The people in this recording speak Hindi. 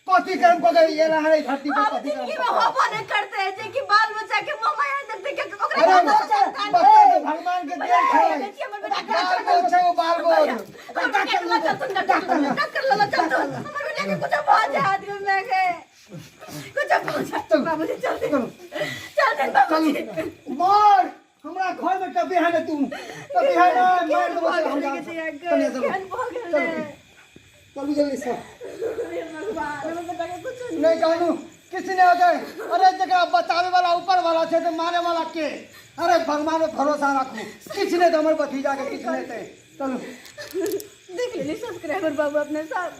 कथी काम को गई ये रहा है धरती पर आप कथी काम जिंदगी में होबो नहीं करते हैं जे कि बाल बच्चा के मामा यार देखते के ओकरा अरे बच्चा बच्चा तो भगवान के देन है बाल बोल छे वो बाल बोल डॉक्टर लला चल तो हमर बेटा के कुछ हो जाए आदमी में के कुछ हो जाए बाबूजी चल दे बाबूजी मार हमरा घर में कभी है ना तू कभी है ना मार दो हम चलिए चलो चलो जल्दी से भगवान बेटा के कुछ नहीं कहूँ किसी ने आगे अरे जगह बचावे वाला ऊपर वाला छे तो मारे वाला के अरे भगवान पे भरोसा रखो किसी ने तो हमारे भतीजा के किसी ने थे चलो देख ले सब्सक्राइबर बाबू अपने साथ